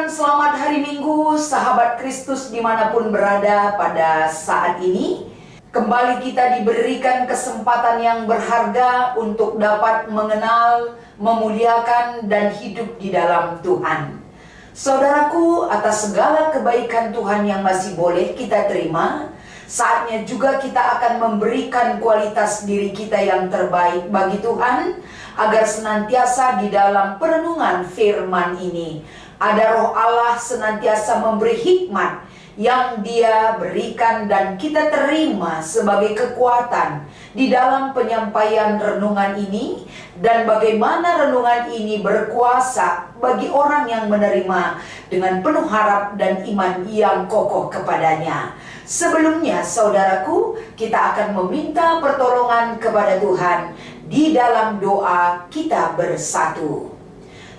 dan selamat hari Minggu, sahabat Kristus dimanapun berada pada saat ini. Kembali kita diberikan kesempatan yang berharga untuk dapat mengenal, memuliakan, dan hidup di dalam Tuhan. Saudaraku, atas segala kebaikan Tuhan yang masih boleh kita terima, saatnya juga kita akan memberikan kualitas diri kita yang terbaik bagi Tuhan, agar senantiasa di dalam perenungan firman ini ada Roh Allah senantiasa memberi hikmat yang Dia berikan dan kita terima sebagai kekuatan di dalam penyampaian renungan ini, dan bagaimana renungan ini berkuasa bagi orang yang menerima dengan penuh harap dan iman yang kokoh kepadanya. Sebelumnya, saudaraku, kita akan meminta pertolongan kepada Tuhan. Di dalam doa kita bersatu.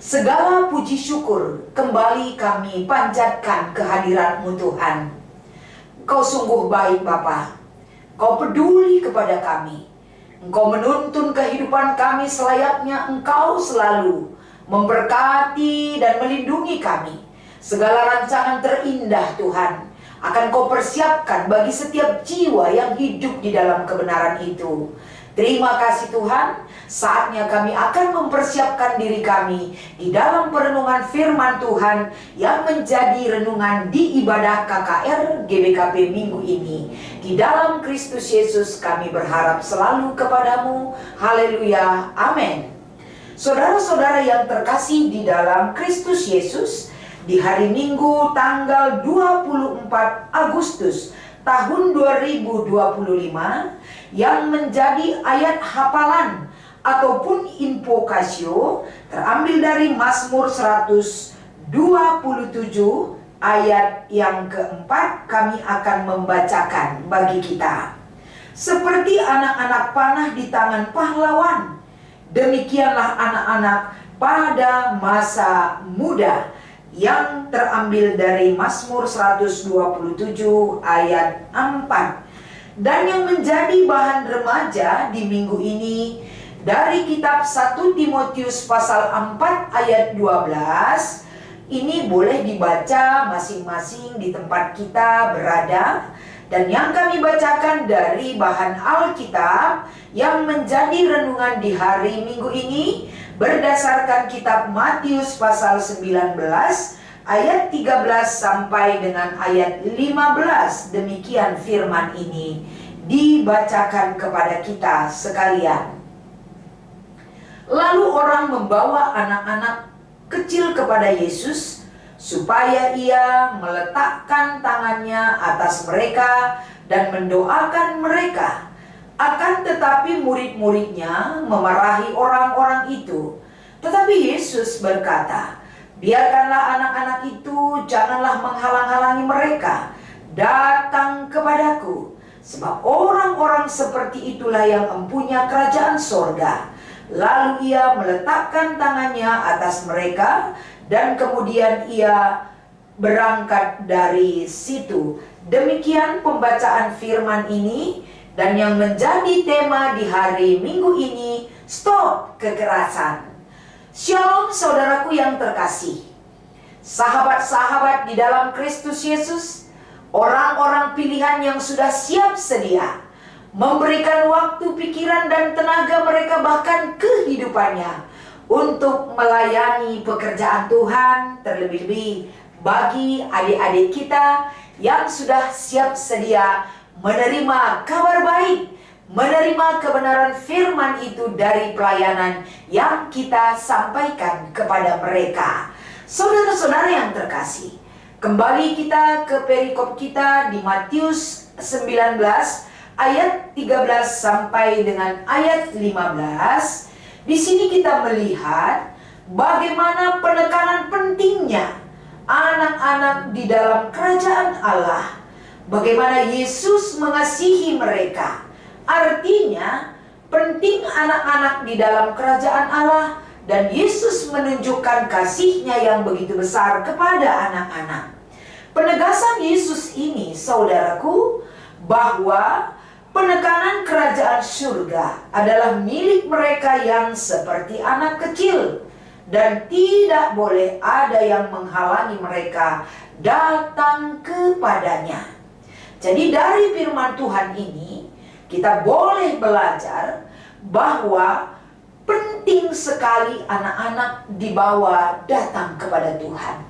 Segala puji syukur kembali kami panjatkan kehadirat-Mu Tuhan. Engkau sungguh baik Bapa. Engkau peduli kepada kami. Engkau menuntun kehidupan kami selayaknya Engkau selalu memberkati dan melindungi kami. Segala rancangan terindah Tuhan akan Kau persiapkan bagi setiap jiwa yang hidup di dalam kebenaran itu. Terima kasih Tuhan, saatnya kami akan mempersiapkan diri kami di dalam perenungan firman Tuhan yang menjadi renungan di ibadah KKR GBKP minggu ini. Di dalam Kristus Yesus kami berharap selalu kepadamu. Haleluya, amin. Saudara-saudara yang terkasih di dalam Kristus Yesus, di hari Minggu tanggal 24 Agustus tahun 2025, yang menjadi ayat hafalan ataupun invokasio terambil dari Mazmur 127 ayat yang keempat. Kami akan membacakan bagi kita. Seperti anak-anak panah di tangan pahlawan, demikianlah anak-anak pada masa muda. Yang terambil dari Mazmur 127 ayat 4. Dan yang menjadi bahan remaja di minggu ini dari kitab 1 Timotius pasal 4 ayat 12. Ini boleh dibaca masing-masing di tempat kita berada. Dan yang kami bacakan dari bahan Alkitab yang menjadi renungan di hari Minggu ini berdasarkan kitab Matius pasal 19 ayat 13 sampai dengan ayat 15. Demikian firman ini dibacakan kepada kita sekalian. Lalu orang membawa anak-anak kecil kepada Yesus supaya ia meletakkan tangannya atas mereka dan mendoakan mereka. Akan tetapi murid-muridnya memarahi orang-orang itu. Tetapi Yesus berkata, biarkanlah anak-anak itu, janganlah menghalang-halangi mereka datang kepadaku, sebab orang-orang seperti itulah yang empunya kerajaan sorga. Lalu ia meletakkan tangannya atas mereka, dan kemudian ia berangkat dari situ. Demikian pembacaan firman ini, dan yang menjadi tema di hari Minggu ini, stop kekerasan. Shalom saudaraku yang terkasih, sahabat-sahabat di dalam Kristus Yesus, orang-orang pilihan yang sudah siap sedia memberikan waktu, pikiran, dan tenaga mereka, bahkan kehidupannya untuk melayani pekerjaan Tuhan. Terlebih-lebih bagi adik-adik kita yang sudah siap sedia menerima kabar baik, menerima kebenaran firman itu dari pelayanan yang kita sampaikan kepada mereka. Saudara-saudara yang terkasih, kembali kita ke perikop kita di Matius 19 ayat 13 sampai dengan ayat 15. Di sini kita melihat bagaimana penekanan pentingnya anak-anak di dalam kerajaan Allah. Bagaimana Yesus mengasihi mereka. Artinya penting anak-anak di dalam kerajaan Allah, dan Yesus menunjukkan kasih-Nya yang begitu besar kepada anak-anak. Penegasan Yesus ini, saudaraku, bahwa penekanan kerajaan surga adalah milik mereka yang seperti anak kecil. dan tidak boleh ada yang menghalangi mereka datang kepadanya. Jadi dari firman Tuhan ini kita boleh belajar bahwa penting sekali anak-anak dibawa datang kepada Tuhan.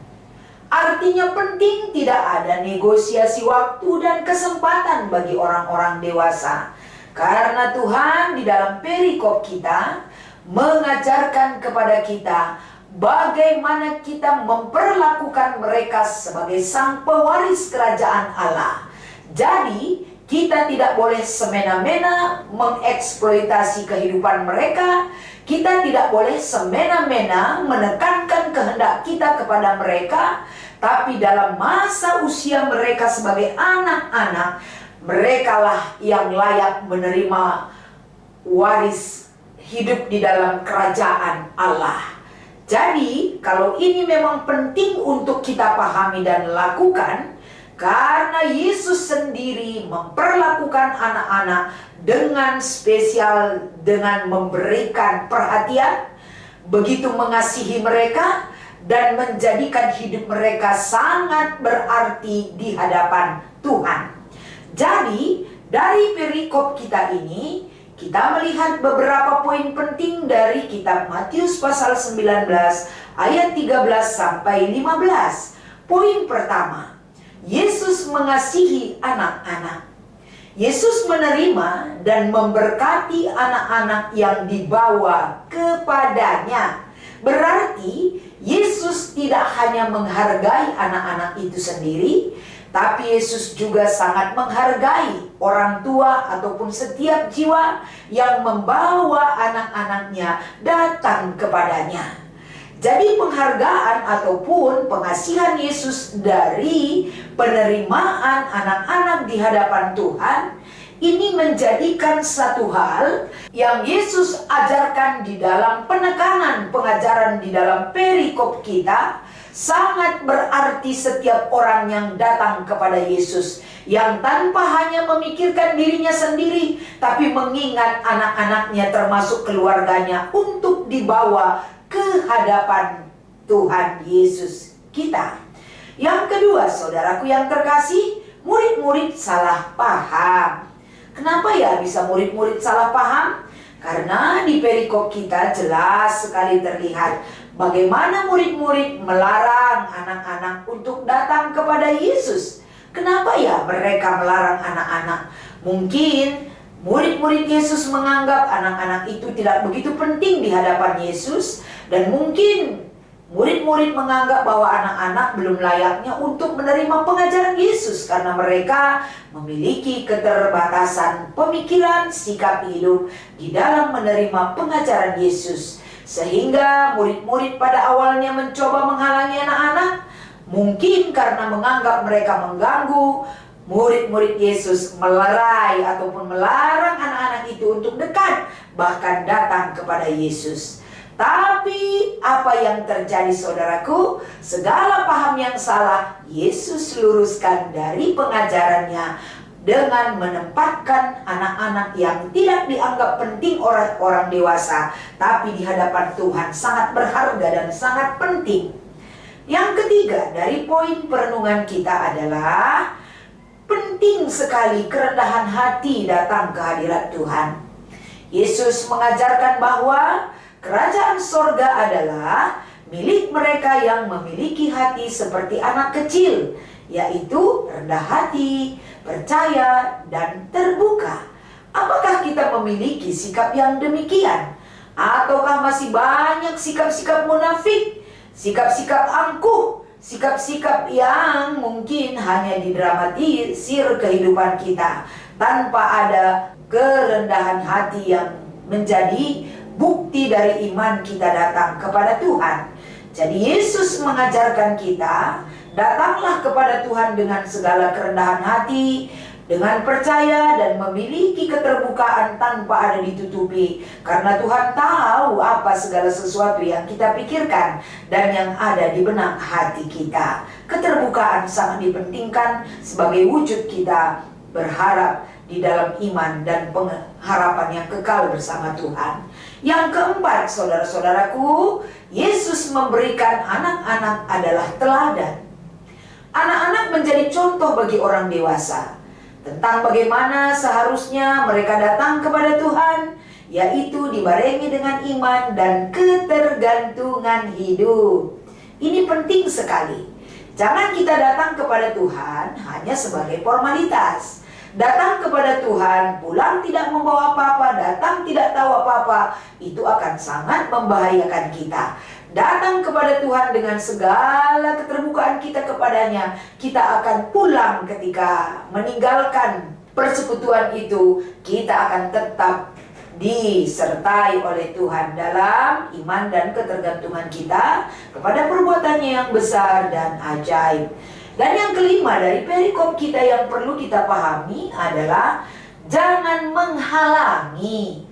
Artinya penting, tidak ada negosiasi waktu dan kesempatan bagi orang-orang dewasa. Karena Tuhan di dalam perikop kita mengajarkan kepada kita bagaimana kita memperlakukan mereka sebagai sang pewaris kerajaan Allah. Jadi kita tidak boleh semena-mena mengeksploitasi kehidupan mereka. Kita tidak boleh semena-mena menekankan kehendak kita kepada mereka. Tapi dalam masa usia mereka sebagai anak-anak, merekalah yang layak menerima waris hidup di dalam kerajaan Allah. Jadi kalau ini memang penting untuk kita pahami dan lakukan, karena Yesus sendiri memperlakukan anak-anak dengan spesial, dengan memberikan perhatian, begitu mengasihi mereka, dan menjadikan hidup mereka sangat berarti di hadapan Tuhan. Jadi dari perikop kita ini, kita melihat beberapa poin penting dari kitab Matius pasal 19 ayat 13 sampai 15. Poin pertama, Yesus mengasihi anak-anak. Yesus menerima dan memberkati anak-anak yang dibawa kepadanya. Berarti Yesus tidak hanya menghargai anak-anak itu sendiri, tapi Yesus juga sangat menghargai orang tua ataupun setiap jiwa yang membawa anak-anaknya datang kepadanya. Jadi penghargaan ataupun pengasihan Yesus dari penerimaan anak-anak di hadapan Tuhan, ini menjadikan satu hal yang Yesus ajarkan di dalam penekanan pengajaran di dalam perikop kita. Sangat berarti setiap orang yang datang kepada Yesus, yang tanpa hanya memikirkan dirinya sendiri, tapi mengingat anak-anaknya termasuk keluarganya untuk dibawa ke hadapan Tuhan Yesus kita. Yang kedua, saudaraku yang terkasih, murid-murid salah paham. Kenapa ya bisa murid-murid salah paham? Karena di perikop kita jelas sekali terlihat bagaimana murid-murid melarang anak-anak untuk datang kepada Yesus. Kenapa ya mereka melarang anak-anak? Mungkin murid-murid Yesus menganggap anak-anak itu tidak begitu penting di hadapan Yesus. Dan mungkin murid-murid menganggap bahwa anak-anak belum layaknya untuk menerima pengajaran Yesus, karena mereka memiliki keterbatasan pemikiran, sikap hidup di dalam menerima pengajaran Yesus. Sehingga murid-murid pada awalnya mencoba menghalangi anak-anak, mungkin karena menganggap mereka mengganggu. Murid-murid Yesus melerai ataupun melarang anak-anak itu untuk dekat, bahkan datang kepada Yesus. Tapi apa yang terjadi, saudaraku? Segala paham yang salah Yesus luruskan dari pengajarannya dengan menempatkan anak-anak yang tidak dianggap penting oleh orang dewasa, tapi di hadapan Tuhan sangat berharga dan sangat penting. Yang ketiga dari poin perenungan kita adalah penting sekali kerendahan hati datang ke hadirat Tuhan. Yesus mengajarkan bahwa kerajaan sorga adalah milik mereka yang memiliki hati seperti anak kecil, yaitu rendah hati, percaya, dan terbuka. Apakah kita memiliki sikap yang demikian? Ataukah masih banyak sikap-sikap munafik, sikap-sikap angkuh, sikap-sikap yang mungkin hanya didramatisir kehidupan kita tanpa ada kerendahan hati yang menjadi bukti dari iman kita datang kepada Tuhan. Jadi Yesus mengajarkan kita, datanglah kepada Tuhan dengan segala kerendahan hati, dengan percaya dan memiliki keterbukaan tanpa ada ditutupi. Karena Tuhan tahu apa segala sesuatu yang kita pikirkan dan yang ada di benak hati kita. Keterbukaan sangat dipentingkan sebagai wujud kita berharap di dalam iman dan pengharapan yang kekal bersama Tuhan. Yang keempat, saudara-saudaraku, Yesus memberikan anak-anak adalah teladan. Anak-anak menjadi contoh bagi orang dewasa tentang bagaimana seharusnya mereka datang kepada Tuhan, yaitu dibarengi dengan iman dan ketergantungan hidup. Ini penting sekali. Jangan kita datang kepada Tuhan hanya sebagai formalitas. Datang kepada Tuhan, pulang tidak membawa apa-apa, datang tidak tahu apa-apa, itu akan sangat membahayakan kita. Datang kepada Tuhan dengan segala keterbukaan kita kepadanya, kita akan pulang ketika meninggalkan persekutuan itu, kita akan tetap disertai oleh Tuhan dalam iman dan ketergantungan kita kepada perbuatannya yang besar dan ajaib. Dan yang kelima dari perikop kita yang perlu kita pahami adalah jangan menghalangi.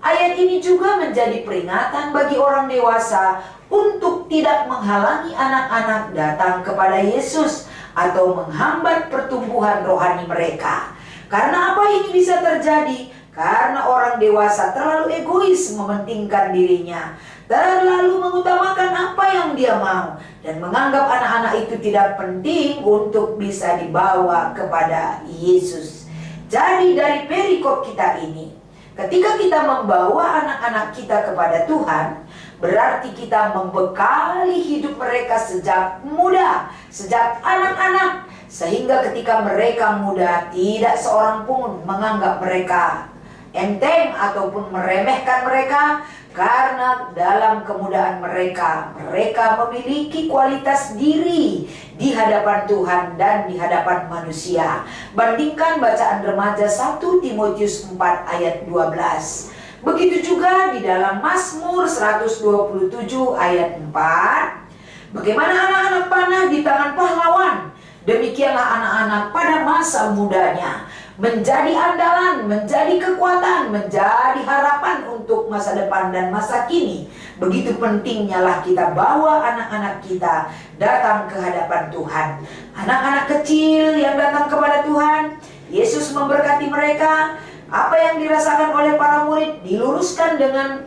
Ayat ini juga menjadi peringatan bagi orang dewasa untuk tidak menghalangi anak-anak datang kepada Yesus atau menghambat pertumbuhan rohani mereka. Karena apa ini bisa terjadi? Karena orang dewasa terlalu egois mementingkan dirinya, terlalu mengutamakan apa yang dia mau, dan menganggap anak-anak itu tidak penting untuk bisa dibawa kepada Yesus. Jadi dari perikop kita ini, ketika kita membawa anak-anak kita kepada Tuhan, berarti kita membekali hidup mereka sejak muda, sejak anak-anak, sehingga ketika mereka muda, tidak seorang pun menganggap mereka enteng ataupun meremehkan mereka, karena dalam kemudaan mereka, mereka memiliki kualitas diri di hadapan Tuhan dan di hadapan manusia. Bandingkan bacaan remaja 1 Timotius 4 ayat 12. Begitu juga di dalam Mazmur 127 ayat 4. Bagaimana anak-anak panah di tangan pahlawan, demikianlah anak-anak pada masa mudanya menjadi andalan, menjadi kekuatan, menjadi harapan untuk masa depan dan masa kini. Begitu pentingnya lah kita bawa anak-anak kita datang ke hadapan Tuhan. Anak-anak kecil yang datang kepada Tuhan, Yesus memberkati mereka. Apa yang dirasakan oleh para murid diluruskan dengan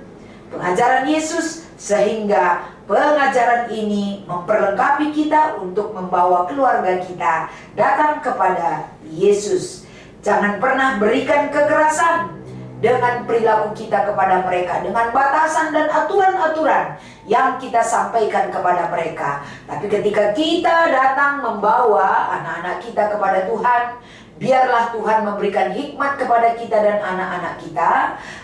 pengajaran Yesus, sehingga pengajaran ini memperlengkapi kita untuk membawa keluarga kita datang kepada Yesus. Jangan pernah berikan kekerasan dengan perilaku kita kepada mereka, dengan batasan dan aturan-aturan yang kita sampaikan kepada mereka. Tapi ketika kita datang membawa anak-anak kita kepada Tuhan, biarlah Tuhan memberikan hikmat kepada kita dan anak-anak kita,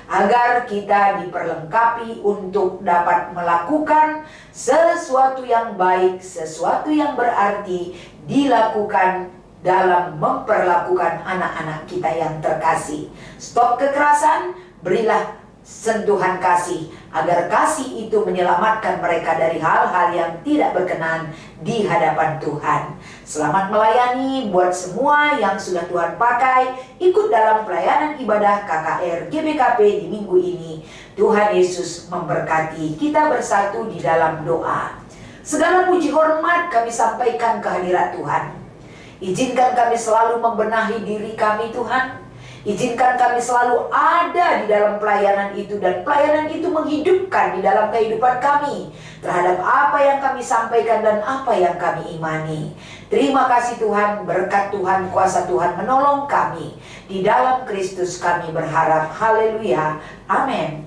agar kita diperlengkapi untuk dapat melakukan sesuatu yang baik, sesuatu yang berarti dilakukan dalam memperlakukan anak-anak kita yang terkasih. Stop kekerasan, berilah sentuhan kasih, agar kasih itu menyelamatkan mereka dari hal-hal yang tidak berkenan di hadapan Tuhan. Selamat melayani buat semua yang sudah Tuhan pakai ikut dalam pelayanan ibadah KKR GBKP di minggu ini. Tuhan Yesus memberkati. Kita bersatu di dalam doa. Segala puji hormat kami sampaikan kehadirat Tuhan. Izinkan kami selalu membenahi diri kami, Tuhan. Izinkan kami selalu ada di dalam pelayanan itu, dan pelayanan itu menghidupkan di dalam kehidupan kami terhadap apa yang kami sampaikan dan apa yang kami imani. Terima kasih Tuhan, berkat Tuhan, kuasa Tuhan menolong kami. Di dalam Kristus kami berharap. Haleluya. Amin.